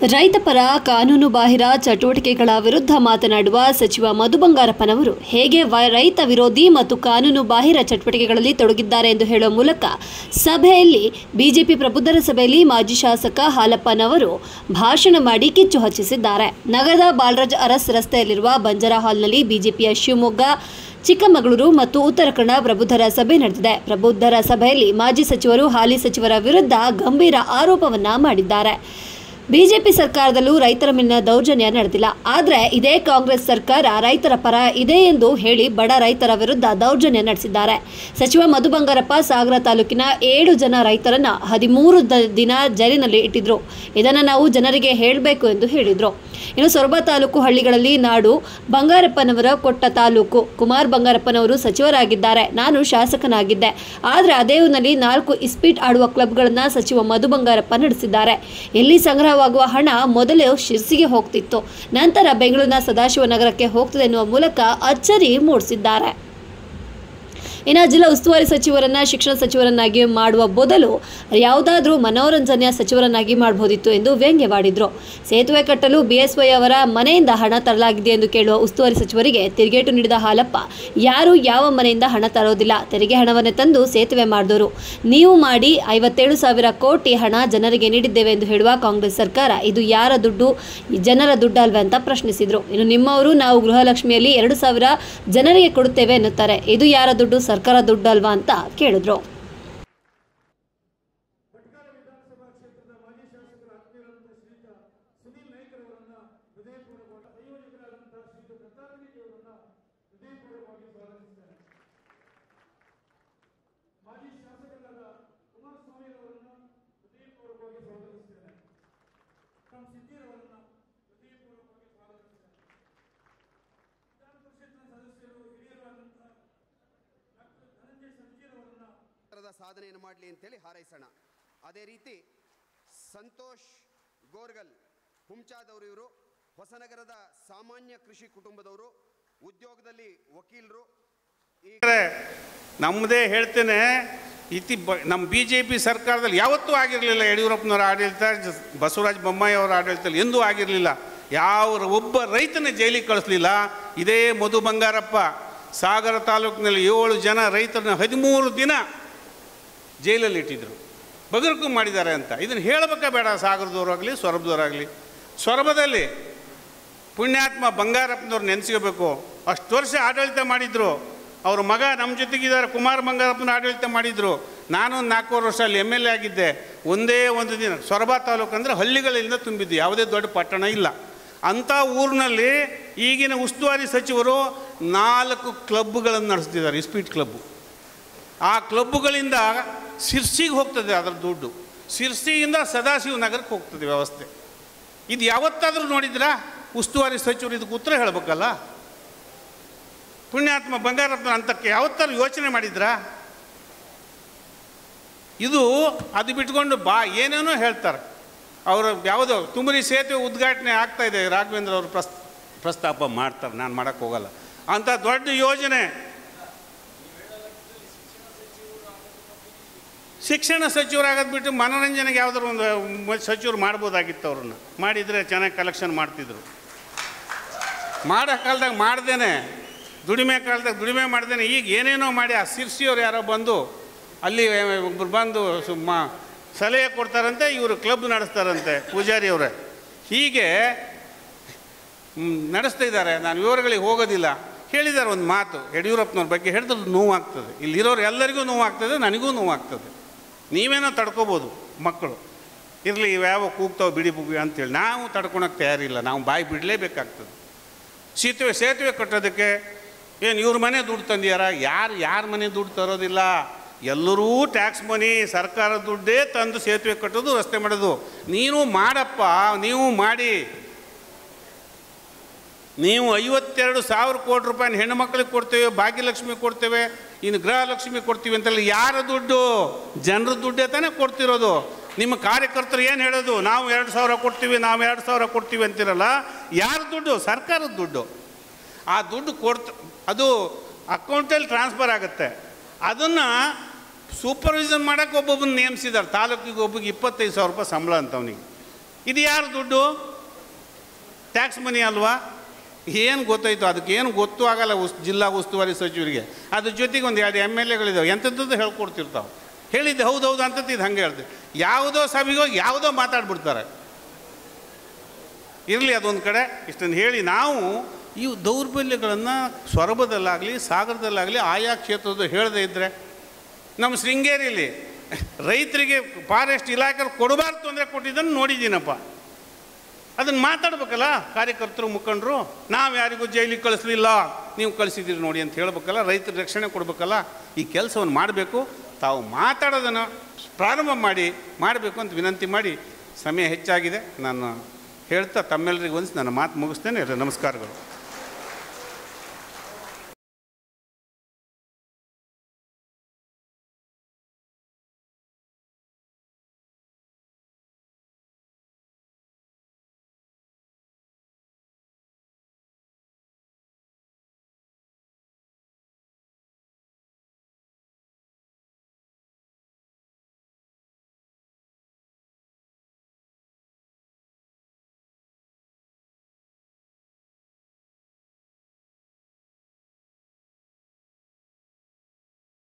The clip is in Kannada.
ರೈತ ಪರ ಕಾನೂನು ಬಾಹಿರ ಚಟುವಟಿಕೆಗಳ ವಿರುದ್ಧ ಮಾತನಾಡುವ ಸಚಿವ ಮಧು ಬಂಗಾರಪ್ಪನವರು ಹೇಗೆ ರೈತ ವಿರೋಧಿ ಮತ್ತು ಕಾನೂನು ಬಾಹಿರ ಚಟುವಟಿಕೆಗಳಲ್ಲಿ ತೊಡಗಿದ್ದಾರೆ ಎಂದು ಹೇಳುವ ಮೂಲಕ ಸಭೆಯಲ್ಲಿ ಬಿಜೆಪಿ ಪ್ರಬುದ್ಧರ ಸಭೆಯಲ್ಲಿ ಮಾಜಿ ಶಾಸಕ ಹಾಲಪ್ಪನವರು ಭಾಷಣ ಮಾಡಿ ಕಿಚ್ಚು ಹಚ್ಚಿಸಿದ್ದಾರೆ. ನಗರದ ಬಾಲರಾಜ್ ಅರಸ್ ರಸ್ತೆಯಲ್ಲಿರುವ ಬಂಜಾರಾ ಹಾಲ್ನಲ್ಲಿ ಬಿಜೆಪಿಯ ಶಿವಮೊಗ್ಗ, ಚಿಕ್ಕಮಗಳೂರು ಮತ್ತು ಉತ್ತರ ಕನ್ನಡ ಪ್ರಬುದ್ಧರ ಸಭೆ ನಡೆದಿದೆ. ಪ್ರಬುದ್ಧರ ಸಭೆಯಲ್ಲಿ ಮಾಜಿ ಸಚಿವರು ಹಾಲಿ ಸಚಿವರ ವಿರುದ್ಧ ಗಂಭೀರ ಆರೋಪವನ್ನ ಮಾಡಿದ್ದಾರೆ. ಬಿಜೆಪಿ ಸರ್ಕಾರದಲ್ಲೂ ರೈತರ ಮೇಲಿನ ದೌರ್ಜನ್ಯ ನಡೆದಿಲ್ಲ, ಆದರೆ ಇದೇ ಕಾಂಗ್ರೆಸ್ ಸರ್ಕಾರ ರೈತರ ಪರ ಇದೆ ಎಂದು ಹೇಳಿ ಬಡ ರೈತರ ವಿರುದ್ಧ ದೌರ್ಜನ್ಯ ನಡೆಸಿದ್ದಾರೆ. ಸಚಿವ ಮಧು ಬಂಗಾರಪ್ಪ ಸಾಗರ ತಾಲೂಕಿನ 7 ಜನ ರೈತರನ್ನ 13 ದಿನ ಜೈಲಿನಲ್ಲಿ ಇಟ್ಟಿದ್ರು. ಇದನ್ನು ನಾವು ಜನರಿಗೆ ಹೇಳಬೇಕು ಎಂದು ಹೇಳಿದರು. ಇನ್ನು ಸೊರಬ ತಾಲೂಕು ಹಳ್ಳಿಗಳಲ್ಲಿ ನಾಡು ಬಂಗಾರಪ್ಪನವರ ಕೊಟ್ಟ ತಾಲೂಕು. ಕುಮಾರ್ ಬಂಗಾರಪ್ಪನವರು ಸಚಿವರಾಗಿದ್ದಾರೆ, ನಾನು ಶಾಸಕನಾಗಿದ್ದೆ. ಆದರೆ ಅದೇ ಊರಿನಲ್ಲಿ 4 ಇಸ್ಪೀಟ್ ಆಡುವ ಕ್ಲಬ್ಗಳನ್ನು ಸಚಿವ ಮಧು ಬಂಗಾರಪ್ಪ ನಡೆಸಿದ್ದಾರೆ. ಎಲ್ಲಿ ಸಂಗ್ರಹವಾಗುವ ಹಣ ಮೊದಲೇ ಶಿರ್ಸಿಗೆ ಹೋಗ್ತಿತ್ತು, ನಂತರ ಬೆಂಗಳೂರಿನ ಸದಾಶಿವನಗರಕ್ಕೆ ಹೋಗ್ತದೆ ಎನ್ನುವ ಮೂಲಕ ಅಚ್ಚರಿ ಮೂಡಿಸಿದ್ದಾರೆ. ಇನ್ನು ಜಿಲ್ಲಾ ಉಸ್ತುವಾರಿ ಸಚಿವರನ್ನ ಶಿಕ್ಷಣ ಸಚಿವರನ್ನಾಗಿ ಮಾಡುವ ಬದಲು ಯಾವುದಾದ್ರೂ ಮನೋರಂಜನೆಯ ಸಚಿವರನ್ನಾಗಿ ಮಾಡಬಹುದಿತ್ತು ಎಂದು ವ್ಯಂಗ್ಯವಾಡಿದ್ರು. ಸೇತುವೆ ಕಟ್ಟಲು ಬಿಎಸ್ವೈ ಅವರ ಮನೆಯಿಂದ ಹಣ ತರಲಾಗಿದೆ ಎಂದು ಕೇಳುವ ಉಸ್ತುವಾರಿ ಸಚಿವರಿಗೆ ತಿರುಗೇಟು ನೀಡಿದ ಹಾಲಪ್ಪ, ಯಾರು ಯಾವ ಮನೆಯಿಂದ ಹಣ ತರೋದಿಲ್ಲ, ತೆರಿಗೆ ಹಣವನ್ನೇ ತಂದು ಸೇತುವೆ ಮಾಡಿದವರು ನೀವು ಮಾಡಿ 57,000 ಕೋಟಿ ಹಣ ಜನರಿಗೆ ನೀಡಿದ್ದೇವೆ ಎಂದು ಹೇಳುವ ಕಾಂಗ್ರೆಸ್ ಸರ್ಕಾರ ಇದು ಯಾರ ದುಡ್ಡು, ಜನರ ದುಡ್ಡು ಅಲ್ವೇ ಅಂತ ಪ್ರಶ್ನಿಸಿದ್ರು. ಇನ್ನು ನಿಮ್ಮವರು ನಾವು ಗೃಹಲಕ್ಷ್ಮಿಯಲ್ಲಿ 2,000 ಜನರಿಗೆ ಕೊಡುತ್ತೇವೆ ಎನ್ನುತ್ತಾರೆ, ಇದು ಯಾರ ದುಡ್ಡು, ಸರ್ಕಾರ ದುಡ್ಡು ಅಲ್ವಾ ಅಂತ ಕೇಳಿದ್ರು. ಸಾಧನೆಯನ್ನು ಮಾಡಲಿ ಅಂತೇಳಿ ಹಾರೈಸೋಣ. ಅದೇ ರೀತಿ ಸಂತೋಷ್ ಗೋರ್ಗಲ್ ಹುಂಚಾದವರು, ಇವರು ಹೊಸನಗರದ ಸಾಮಾನ್ಯ ಕೃಷಿ ಕುಟುಂಬದವರು, ಉದ್ಯೋಗದಲ್ಲಿ ವಕೀಲರು. ನಮ್ಮದೇ ಹೇಳ್ತೇನೆ, ನಮ್ಮ BJP ಸರ್ಕಾರದಲ್ಲಿ ಯಾವತ್ತೂ ಆಗಿರಲಿಲ್ಲ. ಯಡಿಯೂರಪ್ಪನವರ ಆಡಳಿತ, ಬಸವರಾಜ ಬೊಮ್ಮಾಯಿ ಅವರ ಆಡಳಿತದಲ್ಲಿ ಎಂದೂ ಆಗಿರಲಿಲ್ಲ. ಒಬ್ಬ ರೈತನ ಜೈಲಿಗೆ ಕಳಿಸ್ಲಿಲ್ಲ. ಇದೇ ಮಧು ಬಂಗಾರಪ್ಪ ಸಾಗರ ತಾಲೂಕಿನಲ್ಲಿ 7 ಜನ ರೈತರನ್ನ 13 ದಿನ ಜೈಲಲ್ಲಿ ಇಟ್ಟಿದ್ರು, ಬಗರ್ಕು ಮಾಡಿದ್ದಾರೆ ಅಂತ. ಇದನ್ನು ಹೇಳಬೇಕಾ ಬೇಡ? ಸಾಗರದವರಾಗಲಿ ಸೊರಬದವರಾಗಲಿ. ಸೊರಬದಲ್ಲಿ ಪುಣ್ಯಾತ್ಮ ಬಂಗಾರಪ್ಪನವ್ರು ನೆನೆಸ್ಕೋಬೇಕು. ಅಷ್ಟು ವರ್ಷ ಆಡಳಿತ ಮಾಡಿದರು. ಅವ್ರ ಮಗ ನಮ್ಮ ಜೊತೆಗಿದ್ದಾರೆ, ಕುಮಾರ್ ಬಂಗಾರಪ್ಪನ ಆಡಳಿತ ಮಾಡಿದರು. ನಾನು 4 ವರ್ಷ ಅಲ್ಲಿ MLA ಆಗಿದ್ದೆ. ಒಂದೇ ಒಂದು ದಿನ ಸೊರಬ ತಾಲೂಕು ಅಂದರೆ ಹಳ್ಳಿಗಳಿಂದ ತುಂಬಿದ್ದು, ಯಾವುದೇ ದೊಡ್ಡ ಪಟ್ಟಣ ಇಲ್ಲ. ಅಂಥ ಊರಿನಲ್ಲಿ ಈಗಿನ ಉಸ್ತುವಾರಿ ಸಚಿವರು 4 ಕ್ಲಬ್ಗಳನ್ನು ನಡೆಸ್ತಿದ್ದಾರೆ, ಇಸ್ಪೀಟ್ ಕ್ಲಬ್ಬು. ಆ ಕ್ಲಬ್ಬುಗಳಿಂದ ಶಿರ್ಸಿಗೆ ಹೋಗ್ತದೆ ಅದರ ದುಡ್ಡು, ಶಿರ್ಸಿಯಿಂದ ಸದಾಶಿವನಗರಕ್ಕೆ ಹೋಗ್ತದೆ ವ್ಯವಸ್ಥೆ. ಇದು ಯಾವತ್ತಾದರೂ ನೋಡಿದ್ರಾ? ಉಸ್ತುವಾರಿ ಸಚಿವರು ಇದಕ್ಕೆ ಉತ್ತರ ಹೇಳಬೇಕಲ್ಲ. ಪುಣ್ಯಾತ್ಮ ಬಂಗಾರಪ್ಪನ ಅಂತಕ್ಕೆ ಯಾವತ್ತಾರು ಯೋಚನೆ ಮಾಡಿದ್ರಾ? ಇದು ಅದು ಬಿಟ್ಕೊಂಡು ಏನೇನೋ ಹೇಳ್ತಾರೆ. ಅವರು ಯಾವುದೋ ತುಮರಿ ಸೇತುವೆ ಉದ್ಘಾಟನೆ ಆಗ್ತಾಯಿದೆ, ರಾಘವೇಂದ್ರ ಅವರು ಪ್ರಸ್ತಾಪ ಮಾಡ್ತಾರೆ, ನಾನು ಮಾಡೋಕ್ಕೆ ಹೋಗಲ್ಲ. ಅಂಥ ದೊಡ್ಡ ಯೋಜನೆ ಶಿಕ್ಷಣ ಸಚಿವರಾಗೋದು ಬಿಟ್ಟು ಮನೋರಂಜನೆಗೆ ಯಾವುದಾದ್ರು ಒಂದು ಸಚಿವರು ಮಾಡ್ಬೋದಾಗಿತ್ತು. ಅವ್ರನ್ನ ಮಾಡಿದರೆ ಚೆನ್ನಾಗಿ ಕಲೆಕ್ಷನ್ ಮಾಡ್ತಿದ್ರು. ಮಾಡೋ ಕಾಲದಾಗ ಮಾಡ್ದೇನೆ, ದುಡಿಮೆ ಕಾಲದಾಗ ದುಡಿಮೆ ಮಾಡ್ದೇನೆ, ಈಗ ಏನೇನೋ ಮಾಡಿ ಆ ಶಿರ್ಸಿಯವ್ರು ಯಾರೋ ಬಂದು ಅಲ್ಲಿ ಒಬ್ಬರು ಬಂದು ಸಲಹೆ ಕೊಡ್ತಾರಂತೆ, ಇವರು ಕ್ಲಬ್ ನಡೆಸ್ತಾರಂತೆ ಪೂಜಾರಿಯವರೇ. ಹೀಗೆ ನಡೆಸ್ತಾ ಇದ್ದಾರೆ. ನಾನು ವಿವರಗಳಿಗೆ ಹೋಗೋದಿಲ್ಲ. ಹೇಳಿದ್ದಾರೆ ಒಂದು ಮಾತು, ಯಡಿಯೂರಪ್ಪನವ್ರ ಬಗ್ಗೆ ಹೇಳಿದ್ರೆ ನೋವಾಗ್ತದೆ. ಇಲ್ಲಿರೋರು ಎಲ್ಲರಿಗೂ ನೋವಾಗ್ತದೆ, ನನಗೂ ನೋವಾಗ್ತದೆ. ನೀವೇನೋ ತಡ್ಕೋಬೋದು, ಮಕ್ಕಳು ಇರಲಿ, ಯಾವ ಕೂಗ್ತಾವೆ ಬಿಡಿ ಬುಗಿ ಅಂತೇಳಿ. ನಾವು ತಡ್ಕೊಳಕ್ಕೆ ತಯಾರಿಲ್ಲ, ನಾವು ಬಾಯಿ ಬಿಡಲೇಬೇಕಾಗ್ತದೆ. ಸೇತುವೆ ಕಟ್ಟೋದಕ್ಕೆ ಏನು ಇವ್ರ ಮನೆ ದುಡ್ಡು ತಂದಿಯಾರ? ಯಾರ ಮನೆ ದುಡ್ಡು ತರೋದಿಲ್ಲ. ಎಲ್ಲರೂ ಟ್ಯಾಕ್ಸ್ ಮನಿ, ಸರ್ಕಾರ ದುಡ್ಡೇ ತಂದು ಸೇತುವೆ ಕಟ್ಟೋದು, ರಸ್ತೆ ಮಾಡೋದು. ನೀನು ಮಾಡಪ್ಪ, ನೀವು ಮಾಡಿ. ನೀವು 52,000 ಕೋಟಿ ರೂಪಾಯಿನ ಹೆಣ್ಣುಮಕ್ಕಳಿಗೆ ಕೊಡ್ತೇವೆ, ಭಾಗ್ಯಲಕ್ಷ್ಮಿ ಕೊಡ್ತೇವೆ, ಇನ್ನು ಗೃಹಲಕ್ಷ್ಮಿ ಕೊಡ್ತೀವಿ ಅಂತಲ್ಲ. ಯಾರ ದುಡ್ಡು? ಜನರ ದುಡ್ಡೇ ತಾನೇ ಕೊಡ್ತಿರೋದು. ನಿಮ್ಮ ಕಾರ್ಯಕರ್ತರು ಏನು ಹೇಳೋದು? ನಾವು 2,000 ಕೊಡ್ತೀವಿ, ನಾವು 2,000 ಕೊಡ್ತೀವಿ ಅಂತಿರಲ್ಲ. ಯಾರ ದುಡ್ಡು? ಸರ್ಕಾರದ ದುಡ್ಡು. ಆ ದುಡ್ಡು ಅದು ಅಕೌಂಟಲ್ಲಿ ಟ್ರಾನ್ಸ್ಫರ್ ಆಗುತ್ತೆ. ಅದನ್ನು ಸೂಪರ್ವಿಷನ್ ಮಾಡೋಕ್ಕೆ ಒಬ್ಬೊಬ್ಬನ ನೇಮಿಸಿದ್ದಾರೆ. ತಾಲೂಕಿಗೆ ಒಬ್ಬರಿಗೆ 25,000 ರೂಪಾಯಿ ಸಂಬಳ ಅಂತ ಅವನಿಗೆ. ಇದು ಯಾರು ದುಡ್ಡು? ಟ್ಯಾಕ್ಸ್ ಮನಿ ಅಲ್ವಾ? ಏನು ಗೊತ್ತಾಯಿತು? ಅದಕ್ಕೇನು ಗೊತ್ತೂ ಆಗಲ್ಲ ಜಿಲ್ಲಾ ಉಸ್ತುವಾರಿ ಸಚಿವರಿಗೆ. ಅದ್ರ ಜೊತೆಗೆ ಒಂದು 2 MLAಗಳಿದ್ದಾವೆ, ಎಂಥದ್ದು ಹೇಳ್ಕೊಡ್ತಿರ್ತಾವೆ. ಹೇಳಿದ್ದು ಹೌದೌದು ಅಂತದ್ದು ಇದು ಹಂಗೆ ಹೇಳ್ತೀವಿ. ಯಾವುದೋ ಸಭೆಗೆ ಹೋಗಿ ಯಾವುದೋ ಮಾತಾಡ್ಬಿಡ್ತಾರೆ. ಇರಲಿ ಅದೊಂದು ಕಡೆ. ಇಷ್ಟನ್ನು ಹೇಳಿ, ನಾವು ಈ ದೌರ್ಬಲ್ಯಗಳನ್ನು ಸೊರಬದಲ್ಲಾಗಲಿ ಸಾಗರದಲ್ಲಾಗಲಿ ಆಯಾ ಕ್ಷೇತ್ರದ ಹೇಳದೇ ಇದ್ದರೆ, ನಮ್ಮ ಶೃಂಗೇರಿಯಲ್ಲಿ ರೈತರಿಗೆ ಫಾರೆಸ್ಟ್ ಇಲಾಖೆ ಕೊಡಬಾರ್ದು ತೊಂದರೆ ಕೊಟ್ಟಿದ್ದನ್ನು ನೋಡಿದ್ದೀನಪ್ಪ. ಅದನ್ನು ಮಾತಾಡ್ಬೇಕಲ್ಲ ಕಾರ್ಯಕರ್ತರು, ಮುಖಂಡರು. ನಾವು ಯಾರಿಗೂ ಜೈಲಿಗೆ ಕಳಿಸ್ಲಿಲ್ಲ, ನೀವು ಕಳಿಸಿದ್ದೀರಿ ನೋಡಿ ಅಂತ ಹೇಳ್ಬೇಕಲ್ಲ, ರೈತರ ರಕ್ಷಣೆ ಕೊಡಬೇಕಲ್ಲ. ಈ ಕೆಲಸವನ್ನು ಮಾಡಬೇಕು. ತಾವು ಮಾತಾಡೋದನ್ನು ಪ್ರಾರಂಭ ಮಾಡಬೇಕು ಅಂತ ವಿನಂತಿ ಮಾಡಿ, ಸಮಯ ಹೆಚ್ಚಾಗಿದೆ ನಾನು ಹೇಳ್ತಾ ತಮ್ಮೆಲ್ಲರಿಗೂ ನನ್ನ ಮಾತು ಮುಗಿಸ್ತೇನೆ. ನಮಸ್ಕಾರಗಳು.